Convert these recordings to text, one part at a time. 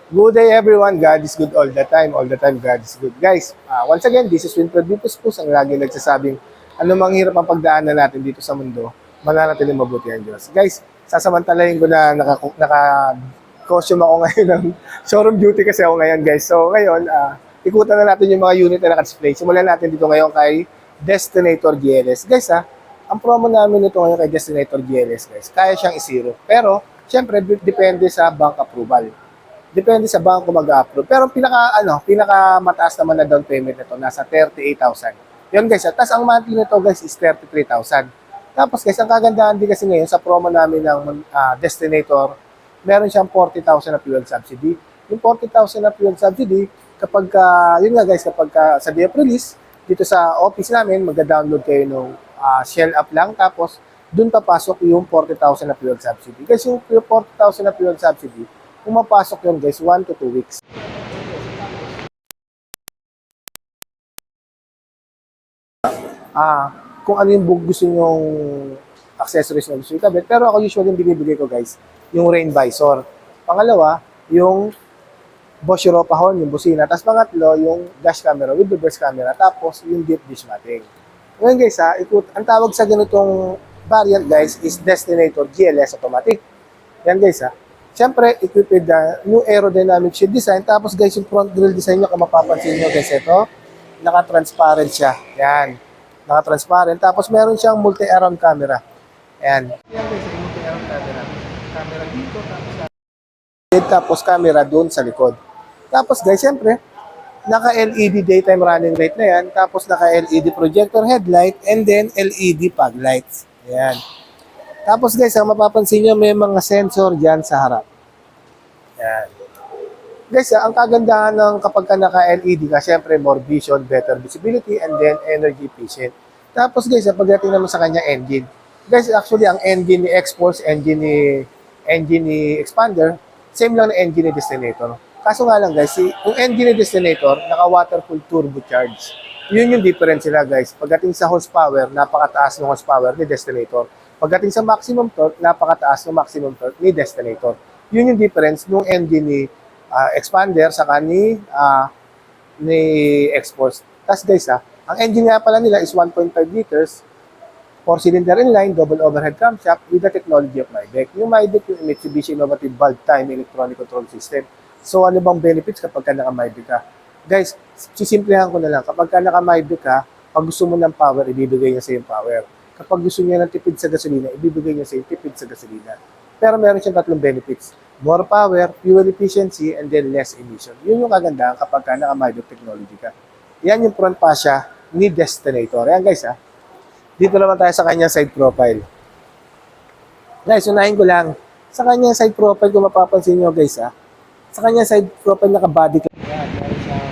Good day everyone. God is good all the time. All the time God is good. Guys, once again, this is Winfred Vipus po, ang lagi nagsasabing anumang hirap ang pagdaanan natin dito sa mundo, mananatiling mabuti ang Diyos. Guys, sasamantalahin ko na costume ako ngayon ng showroom duty kasi ako ngayon guys. So ngayon, ikutan na natin yung mga unit na naka-display. Simulan natin dito ngayon kay Destinator GLS. Guys ang promo namin nito ngayon kay Destinator GLS guys, kaya siyang i-zero. Pero, syempre, depende sa bank approval. Depende sa bangko mag-approve. Pero pinaka mataas naman na down payment nito nasa 38,000. 'Yun guys. Tapos ang monthly nito guys is 33,000. Tapos guys, ang kagandahan din kasi ngayon sa promo namin ng Destinator, meron siyang 40,000 na fuel subsidy. Yung 40,000 na fuel subsidy, kapag yun nga guys, kapag sa day of release, dito sa office namin, magda-download kayo ng Shell app lang. Tapos, dun papasok yung 40,000 na fuel subsidy. Kasi yung 40,000 na fuel subsidy, pumapasok yun guys, 1 to 2 weeks. Ah, kung ano yung gusto nyong accessories na gusto nyo kabit. Pero ako usually yung binibigay ko guys, yung rain visor. Pangalawa, yung Bosch Europa horn, yung busina. Tapos pangatlo, yung dash camera with reverse camera. Tapos yung deep dish mating. Ngayon guys ang tawag sa ganitong variant guys is Destinator GLS Automatic. Yan guys Siyempre, equipped with the new aerodynamic shield design. Tapos guys, yung front grille design nyo, kung mapapansin nyo guys, ito, naka-transparent siya. Yan. Naka-transparent. Tapos meron siyang multi-around camera. Ayan. Yan guys, yung multi-around camera. Camera dito, tapos camera doon sa likod. Tapos guys, siyempre, naka-LED daytime running light na yan. Tapos naka-LED projector headlight and then LED fog lights. Ayan. Tapos guys, ang mapapansin nyo, may mga sensor dyan sa harap. Yan. Guys, ang kagandahan ng kapag ka naka-LED ka, syempre more vision, better visibility, and then energy efficient. Tapos guys, pagdating naman sa kanya engine. Guys, actually, ang engine ni X-Force, engine ni Expander, same lang na engine ni Destinator. Kaso nga lang guys, yung engine ni Destinator, naka-water-cooled turbocharged. Yun yung difference sila guys. Pagdating sa horsepower, napakataas ng horsepower ni Destinator. Pagdating sa maximum torque, napakataas ng maximum torque ni Destinator. Yun yung difference nung engine ni Expander saka ni X-Force. Tapos guys ang engine nga pala nila is 1.5 liters, 4-cylinder inline, double overhead camshaft with the technology of Maybach. Yung Maybach, yung Mitsubishi Innovative Valve Time Electronic Control System. So ano bang benefits kapag ka naka-Maybach ka? Guys, sisimplihan ko na lang. Kapag ka naka-Maybach ka, pag gusto mo ng power, ibibigay niya sa yung power. Kapag gusto niya ng tipid sa gasolina, ibibigay niya sa yung tipid sa gasolina. Pero meron siyang tatlong benefits. More power, fuel efficiency, and then less emission. Yun yung kagandahan kapag ka naka-Maybach technology ka. Yan yung front fascia ni Destinator. Yan guys Dito naman tayo sa kanyang side profile. Guys, unahin ko lang. Sa kanyang side profile, kung mapapansin nyo guys sa kanyang side profile naka-body ka. Yan, meron siyang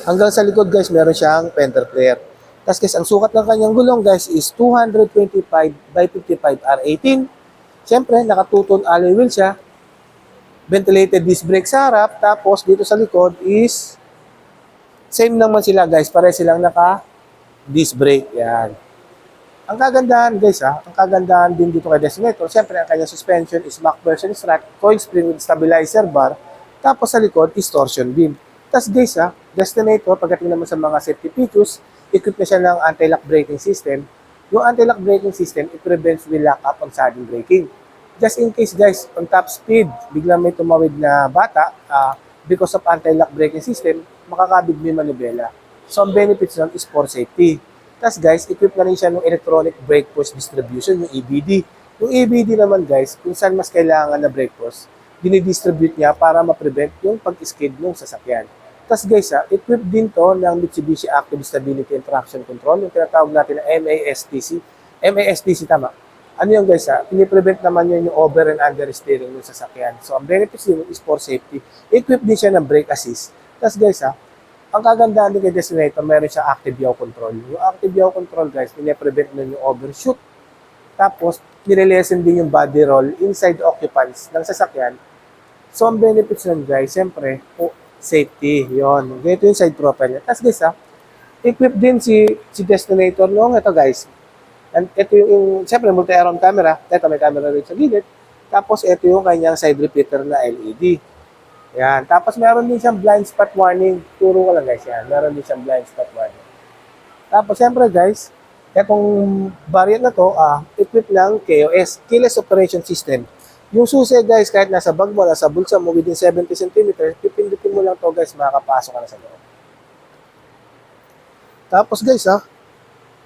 hanggang sa likod guys, meron siyang fender flare. Tapos guys, ang sukat ng kanyang gulong guys is 225 by 55 R18. Siyempre, naka-two-tone alloy wheel siya. Ventilated disc brake sa harap. Tapos dito sa likod is same naman sila guys. Pare silang naka-disc brake. Yan. Ang kagandahan guys ang kagandahan din dito kay Destinator. Siyempre, ang kanyang suspension is MacPherson strut, coil spring with stabilizer bar. Tapos sa likod is torsion beam. Tapos guys Destinator, pagdating naman sa mga safety features, equipped na siya ng anti-lock braking system. Yung anti-lock braking system, it prevents will lock up on sudden braking. Just in case guys, on top speed, biglang may tumawid na bata, because of anti-lock braking system, makakabig mo yung manubela. So ang benefits nun is for safety. Tapos guys, equipped na rin siya ng electronic brake force distribution, yung EBD. Yung EBD naman guys, kung saan mas kailangan na brake force, dinidistribute niya para ma-prevent yung pag-skid ng sasakyan. Tapos guys equipped din to ng Mitsubishi Active Stability and Traction Control, yung tinatawag natin na MASTC. MASTC tama. Ano yung guys piniprevent naman yun yung over and under steering ng sasakyan. So ang benefits din is for safety. Equipped din siya ng brake assist. Tapos guys ang kagandahan din kay Destinator, meron siya active yaw control. Yung active yaw control guys, piniprevent nun yung overshoot. Tapos, nililesen din yung body roll inside occupants ng sasakyan. So, ang benefits nun guys, siyempre, safety. Yon. Ganito yung side profile niya. Tapos guys equipped din si Destinator noong ito guys. And ito yung siyempre, multi-around camera. Ito may camera rin sa gilid. Tapos ito yung kanyang side repeater na LED. Yan. Tapos meron din siyang blind spot warning. Turo ko lang guys yan. Meron din siyang blind spot warning. Tapos syempre guys, etong variant na to, equipped ng KOS, Keyless Operation System. Yung susi guys, kahit nasa bag mo, nasa bulsa mo, within 70 cm, pipindutin mo lang to guys, makakapasok ka na sa loob. Tapos guys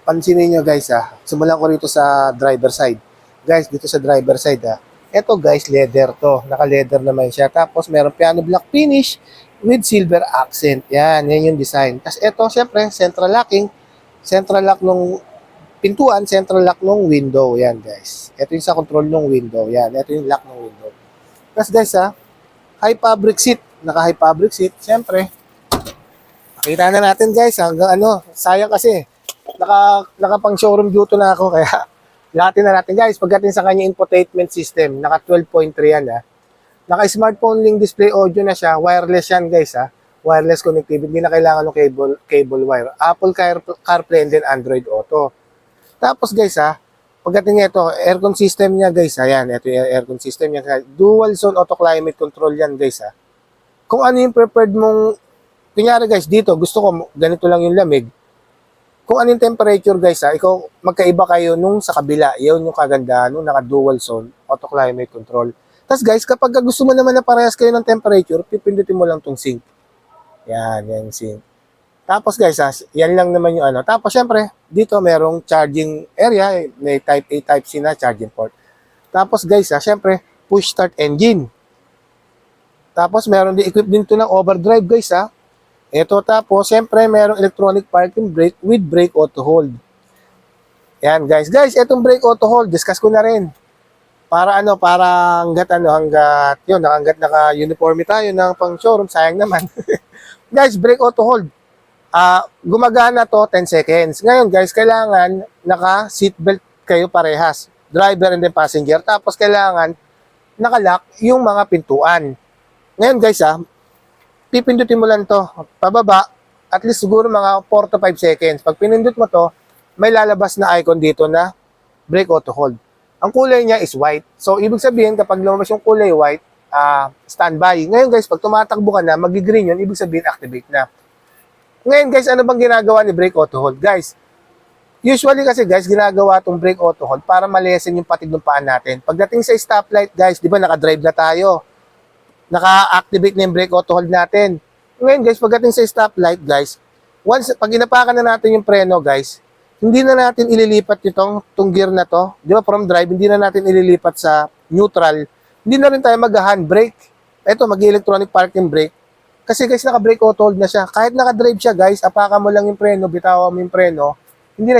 pansinin nyo guys simulan ko rito sa driver side. Guys, dito sa driver side eto guys, leather to. Naka-leather naman siya. Tapos meron piano black finish with silver accent. Yan yung design. Tapos eto, syempre, central lock nung pintuan, central lock nung window. Yan guys. Ito yung sa control nung window. Yan, ito yung lock ng window. Tapos guys high fabric seat. Naka-high fabric seat. Syempre, makita na natin guys hanggang sayang kasi naka pang showroom duty na ako kaya lahatin na natin guys. Pagdating sa kanya infotainment system, naka 12.3 yan Naka smartphone link display audio na siya, wireless yan guys wireless connectivity, hindi na kailangan ng cable wire. Apple CarPlay and then Android Auto. Tapos guys pagdating ito, aircon system niya guys ito yung aircon system niya. Dual zone auto climate control yan guys Kung ano yung preferred mong, kunyari guys dito, gusto ko ganito lang yung lamig. Kung ano yung temperature guys ikaw magkaiba kayo nung sa kabila. Yun yung kagandahan nung naka dual zone auto climate control. Tapos guys, kapag gusto mo naman na parehas kayo ng temperature, pipindutin mo lang tong sync. Yan yung sync. Tapos guys yan lang naman yung Tapos syempre, dito merong charging area, may type A, type C na charging port. Tapos guys syempre, push start engine. Tapos meron din equipped din to ng overdrive guys Ito tapos, syempre merong electronic parking brake with brake auto hold. Yan guys. Guys, itong brake auto hold, discuss ko na rin. Para hanggat naka-uniforme tayo ng pang showroom, sayang naman. Guys, brake auto hold. Gumagana to 10 seconds. Ngayon guys, kailangan naka-seatbelt kayo parehas. Driver and then passenger. Tapos kailangan nakalock yung mga pintuan. Ngayon guys pipindutin mo lang to pababa, at least siguro mga 4 to 5 seconds. Pag pinindot mo to, may lalabas na icon dito na brake auto hold. Ang kulay niya is white. So, ibig sabihin, kapag lumabas yung kulay white, standby. Ngayon guys, pag tumatakbo ka na, mag-green yun, ibig sabihin, activate na. Ngayon guys, ano bang ginagawa ni brake auto hold? Guys, usually kasi guys, ginagawa itong brake auto hold para malesen yung patig ng paan natin. Pagdating sa stoplight guys, di ba naka-drive na tayo? Naka-activate na yung brake auto hold natin. Ngayon guys, pagdating sa stoplight guys, pag inapakan na natin yung preno guys, hindi na natin ililipat itong gear na to. Di ba from drive, hindi na natin ililipat sa neutral. Hindi na rin tayo mag-handbrake. Ito, mag-electronic parking brake. Kasi guys, naka-brake auto hold na siya. Kahit naka-drive siya guys, apakan mo lang yung preno, bitawan mo yung preno, hindi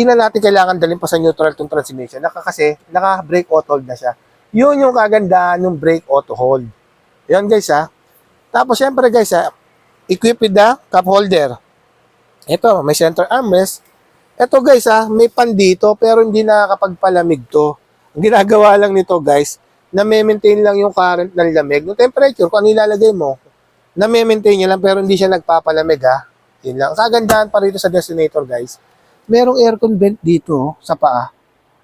na natin kailangan dalhin pa sa neutral itong transmission. Kasi naka-brake auto hold na siya. Yun yung kagandahan ng brake auto hold. Yan guys Tapos syempre guys equipped with the cup holder. Ito, may center armrest. Ito guys may pan dito pero hindi nakakapagpalamig to. Ang ginagawa lang nito guys, na-maintain lang yung current ng lamig. Yung temperature, kung ano ilalagay mo, na-maintain niya lang pero hindi siya nagpapalamig Yun lang. Ang kagandahan pa rito sa Destinator guys, merong aircon vent dito sa paa.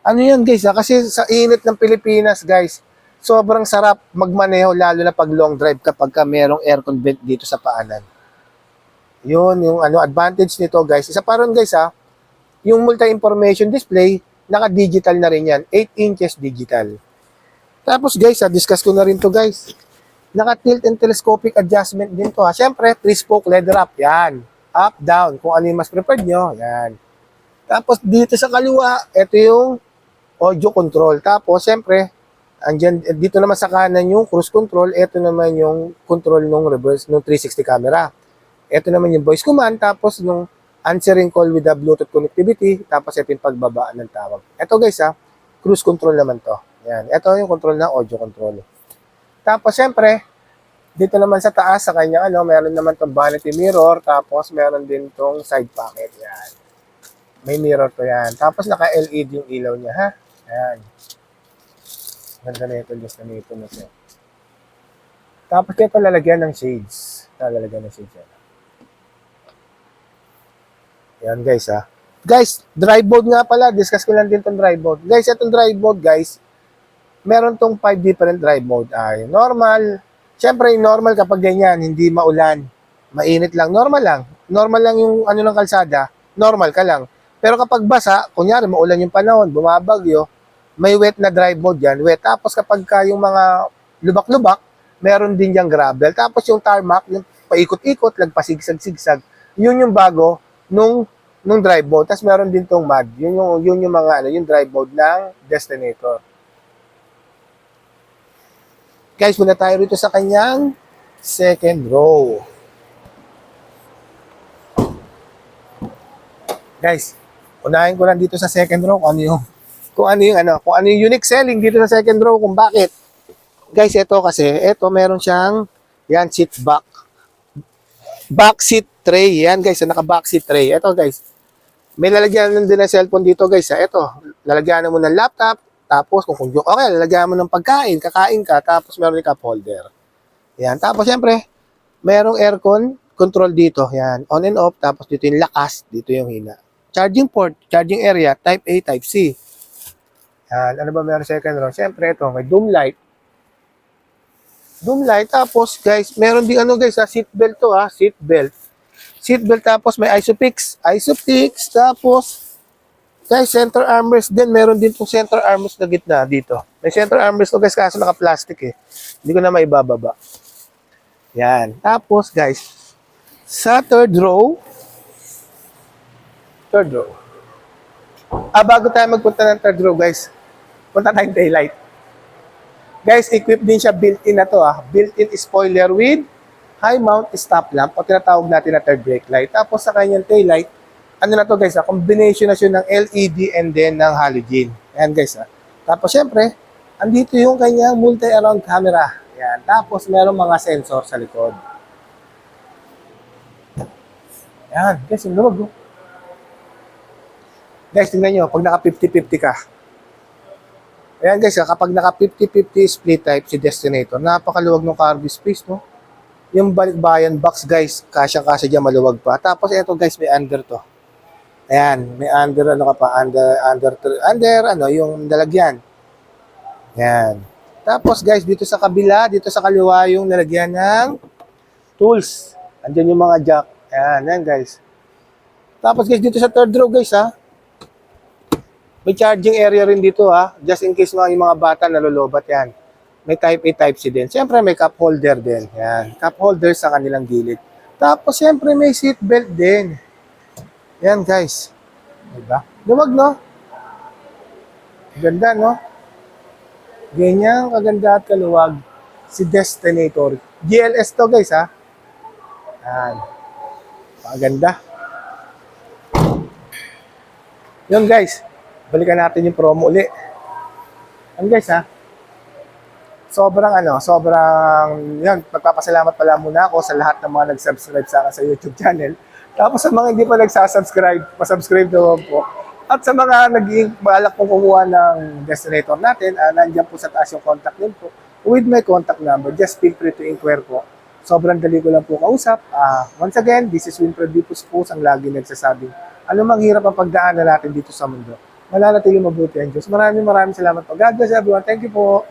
Ano yan guys kasi sa init ng Pilipinas guys, sobrang sarap magmaneho lalo na pag long drive kapag merong aircon vent dito sa paanan. Yun yung advantage nito guys. Isa pa ron guys yung multi-information display, naka-digital na rin yan. 8 inches digital. Tapos guys discuss ko na rin to guys. Naka-tilt and telescopic adjustment din to Siyempre, 3-spoke leather wrap. Yan. Up, down. Kung ano yung mas preferred nyo. Yan. Tapos dito sa kaliwa, ito yung audio control. Tapos, siyempre, dito naman sa kanan yung cruise control. Ito naman yung control ng reverse, ng 360 camera. Ito naman yung voice command. Tapos, nung answering call with the Bluetooth connectivity. Tapos, ito yung pagbabaan ng tawag. Ito guys, cruise control naman to. Yan. Ito yung control ng audio control. Tapos, siyempre, dito naman sa taas, sa kanya, meron naman tong vanity mirror. Tapos, meron din tong side pocket. Yan. May mirror to yan. Tapos, naka-LED yung ilaw niya, Ayan. Ganda na ito, just na ito na siya. Tapos ito lalagyan ng shades. Lalagyan ng shades yan. Ayan guys Guys, drive mode nga pala. Discuss ko lang din itong drive mode. Guys, itong drive mode guys, meron tong 5 different drive mode. Ay, normal. Siyempre, normal kapag ganyan, hindi maulan, mainit lang, normal lang. Normal lang yung ano ng kalsada, normal ka lang. Pero kapag basa, kunyari maulan yung panahon, bumabagyo, may wet na drive mode yan, wet. Tapos kapag ka yung mga lubak-lubak, meron din yung gravel. Tapos yung tarmac, yung paikot-ikot, lagpasigsag-sigsag, yun yung bago nung drive mode. Tapos meron din tong mud. Yun yung mga ano, yung drive mode ng Destinator. Guys, muna tayo rito sa kanyang second row. Guys, unahin ko lang dito sa second row kung ano yung unique selling dito sa second row, kung bakit. Guys, ito meron siyang yan seat back seat tray. Yan guys, naka-back seat tray. Ito guys, may lalagyan din ng cellphone dito guys. Ito, lalagyan mo ng laptop, tapos kung okay, lalagyan mo ng pagkain, kakain ka, tapos meron yung cup holder. Yan, tapos syempre, merong aircon control dito. Yan, on and off, tapos dito yung lakas, dito yung hina. Charging port, charging area, type A, type C. Yan, ano ba meron sa second row? Syempre, ito, may doom light. Doom light, tapos guys, meron din guys, seat belt to seat belt. Seat belt, tapos may ISOFIX, tapos guys, center armrest din. Meron din itong center armrest na gitna dito. May center armrest to guys, kaso naka-plastic eh. Hindi ko na maibababa. Yan. Tapos guys, sa third row. Bago tayo magpunta ng third row guys, punta tayong taillight. Guys, equipped din siya, built-in na to Built-in spoiler with high mount stop lamp o tinatawag natin na third brake light. Tapos sa kanyang taillight, ano na to guys combination na siya ng LED and then ng halogen. Ayan guys Tapos syempre, andito yung kanyang multi-around camera. Ayan. Tapos meron mga sensor sa likod. Ayan, guys, yung luwag Guys, tingnan nyo, pag naka 50-50 ka. Ayan guys, kapag naka 50-50 split type si Destinator, napakaluwag ng cargo space, no? Yung balikbayan box guys, kasya-kasya dyan, maluwag pa. Tapos ito guys, may under to. Ayan, may under, yung lalagyan. Ayan. Tapos guys, dito sa kabila, dito sa kaliwa, yung nalagyan ng tools. Andyan yung mga jack. Ayan guys. Tapos guys, dito sa third row guys, may charging area rin dito just in case yung mga bata nalolobat yan. May type A, type C din. Siyempre may cup holder din. Yan, cup holder sa kanilang gilid. Tapos siyempre may seat belt din. Yan guys. Diba? Lumag no? Ganda no? Ganyan kaganda at kaluwag si Destinator. GLS to guys Yan. Paganda. Yun guys. Balikan natin yung promo uli. Yan guys sobrang yan, magpapasalamat pala muna ako sa lahat ng mga nag-subscribe sa akin sa YouTube channel. Tapos sa mga hindi pa nagsasubscribe, pasubscribe naman po. At sa mga balak pong kumuha ng Destinator natin, nandiyan po sa taas yung contact name po with my contact number. Just feel free to inquire po. Sobrang dali ko lang po kausap. Once again, this is Winfred Vipos po, ang lagi nagsasabing, anumang hirap ang pagdaanan natin dito sa mundo, mananatiling mabuti ang Diyos. Maraming salamat po. God bless everyone. Thank you po.